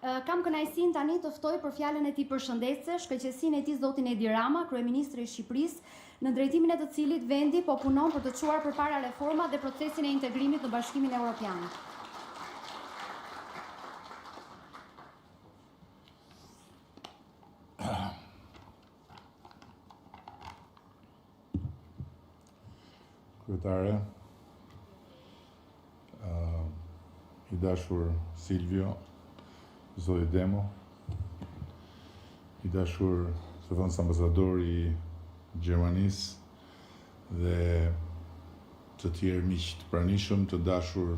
Kam kënaqësinë tani të ftoj për fjalën e tij përshëndetëse shkëlqësinë e tij zotin Edi Rama, kryeministri i Shqipërisë, në drejtimin e të cilit vendi po punon për të çuar përpara reforma dhe procesin e integrimit në Bashkimin Evropian. Kryetare, i dashur Silvio, Zoti Demo, i dashur zëvendës ambasador i Gjermanisë dhe të tjerë miq të pranishëm, të dashur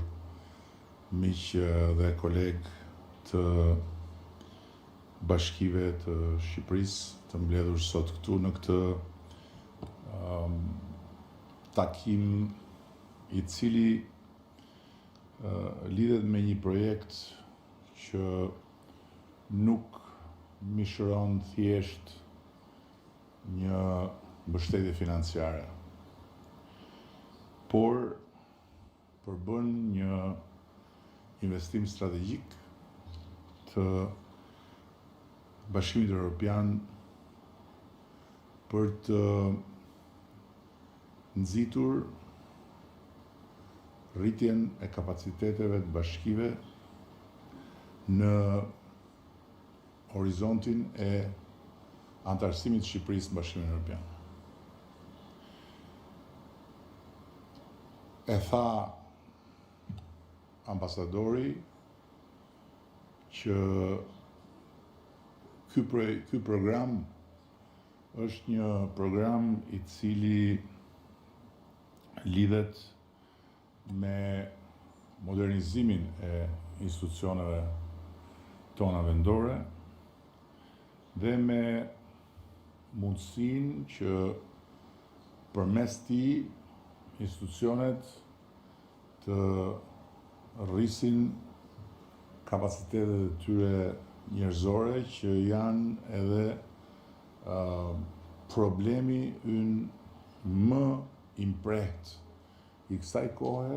miq dhe kolegë të bashkive të Shqipërisë, të mbledhur sot këtu në këtë takim i cili lidhet me një projekt që nuk mishëron thjesht një mbështetje financiare, por përbën një investim strategjik të Bashkimit Evropian për të nxitur rritjen e kapaciteteve të bashkive në horizontin e antarësimit të Shqipërisë në Bashkimin Evropian. E tha ambasadori që ky program është një program i cili lidhet me modernizimin e institucioneve tona vendore dhe me mundësinë që përmes tij institucionet të rrisin kapacitetet e tyre njerëzore që janë edhe problemi ynë më impreht i kësaj kohe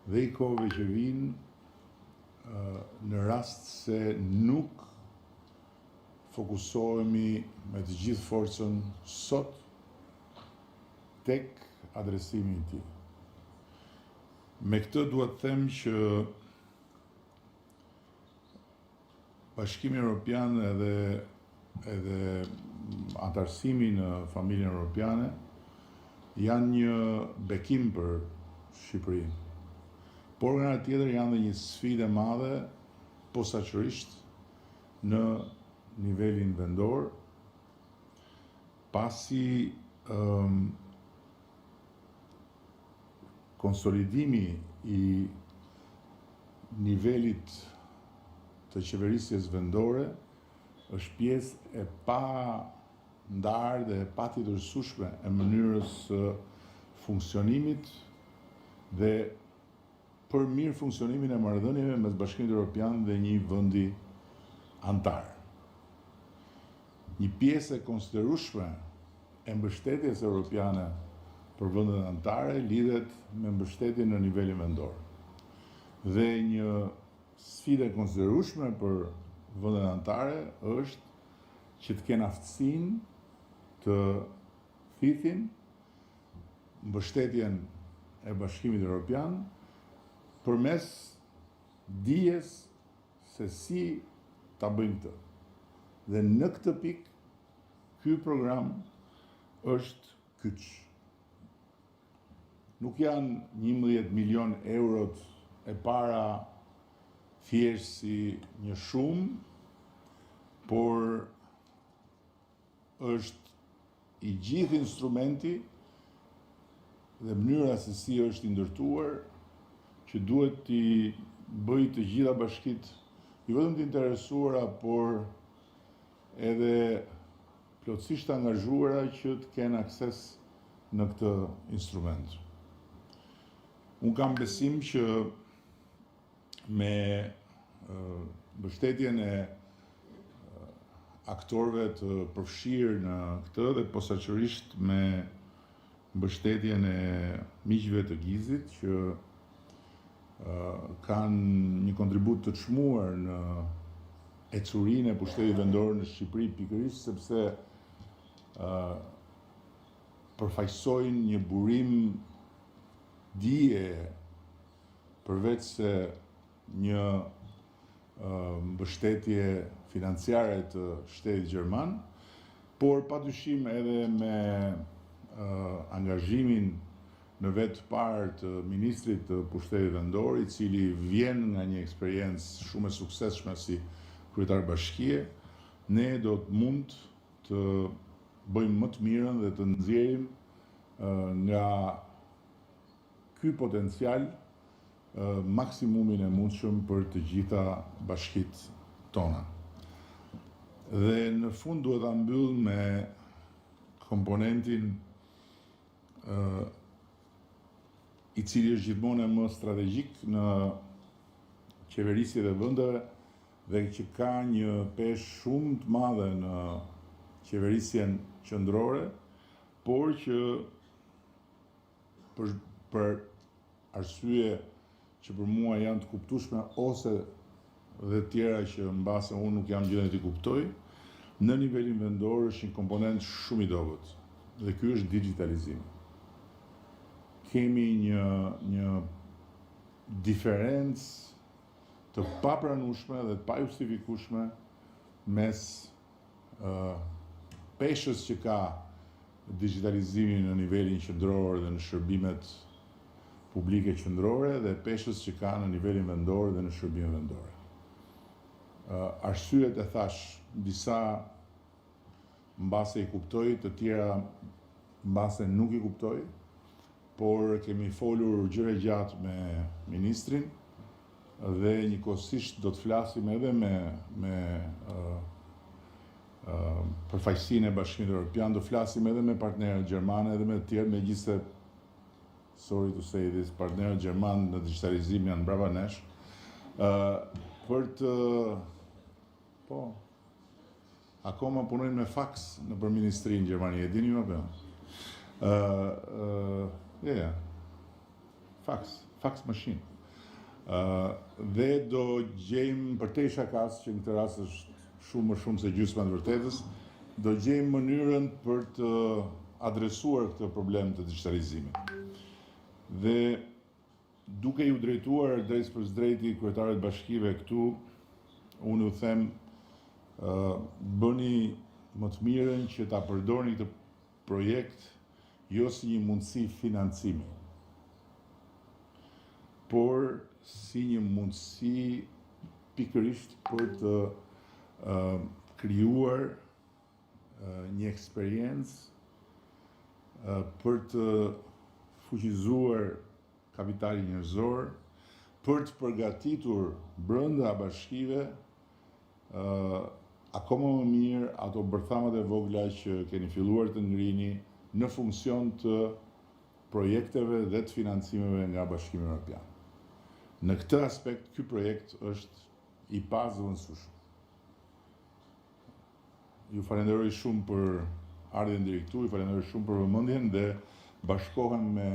dhe i kohëve që vinë në rast se nuk fokusohemi me të gjithë forcën sot tek adresimi i tij. Me këtë duhet të them që Bashkimi Evropian edhe antarësimi në familjen evropiane janë një bekim për Shqipërinë. Por nga ana tjetër janë dhe një sfidë e madhe posaçërisht në nivelin vendor, pasi konsolidimi i nivelit të qeverisjes vendore është pjesë e pa ndarë dhe pa tjetërsueshme e mënyrës së funksionimit dhe për mirë funksionimin e marrëdhënieve mes Bashkimit Evropian dhe një vendi antar. Një pjesë e konsiderueshme e mbështetjes evropiane për vendet anëtare lidhet me mbështetjen në nivelin vendor. Dhe një sfidë e konsiderueshme për vendet anëtare është që të kenë aftësinë të thithin mbështetjen e Bashkimit Evropian përmes dijes se si ta bëjnë këtë. Dhe në këtë pikë, ky program është kyç. Nuk janë 11 milion eurot e para thjesht si një shumë, por është i gjithë instrumenti dhe mënyra se si është i ndërtuar që duhet t'i bëj të gjitha bashkitë, jo vetëm të interesuara, por edhe plotësisht angazhuara që të kenë akses në këtë instrument. Unë kam besim që me mbështetjen e aktorëve të përfshirë në këtë dhe posaçërisht me mbështetjen e miqve të Gizit që kanë një kontribut të çmuar në ecurinë e pushtetit vendor në Shqipëri pikërisht sepse përfaqësojnë një burim dije përveç se një mbështetje financiare të shtetit gjerman, por padyshim edhe me angazhimin në vetë parë të ministrit të pushtetit vendor, i cili vjen nga një eksperiencë shumë e suksesshme si kryetar bashkie, ne do të mund të bëjmë më të mirën dhe të nxjerrim nga ky potencial maksimumin e mundshëm për të gjitha bashkitë tona. Dhe në fund duhet ta mbyll me komponentin i cili është gjithmonë më strategjik në qeverisje dhe vendeve dhe që ka një peshë shumë të madhe në qeverisjen qendrore, por që për arsye që për mua janë të kuptueshme ose dhe tjera që mbase unë nuk jam gjendje t'i kuptoj, në nivelin vendor është një komponent shumë i dobët. Dhe ky është digitalizimi. Kemi një diferencë të papranueshme dhe të pajustifikueshme mes peshës që ka digitalizimi në nivelin qendror dhe në shërbimet publike qendrore dhe peshës që ka në nivelin vendor dhe në shërbimet vendore. Arsyet e thash, disa mbase i kuptoj, të tjera mbase nuk i kuptoj, por kemi folur gjëre gjatë me ministrin dhe njëkohësisht do të flasim edhe me përfaqësinë e Bashkimit Evropian, do flasim edhe me partnerët gjermanë edhe me të tjerë, megjithëse sorry to say this, partnerët gjermanë në digitalizim janë brava nesh, për të akoma punojnë me faks nëpër ministrinë në Gjermani, e dini apo jo? Fax machine. Dhe do gjejmë për te shakas, që në këtë rast është shumë më shumë se gjysma e vërtetës, do gjejmë mënyrën për të adresuar këtë problem të digitalizimit. Dhe duke ju drejtuar drejt për drejti kryetarët bashkive këtu, unë ju them bëni më të mirën që ta përdorni këtë projekt jo si një mundësi financimi, por si një mundësi pikërisht për të krijuar një eksperiencë, për të fuqizuar kapitalin njerëzor, për të përgatitur brenda bashkive akoma më mirë ato bërthamat e vogla që keni filluar të ngrini në funksion të projekteve dhe të financimeve nga Bashkimi Evropian. Në këtë aspekt, ky projekt është i pazëvendësueshëm. Ju falenderoj shumë për ardhjen deri këtu, ju falenderoj shumë për vëmendjen dhe bashkohem me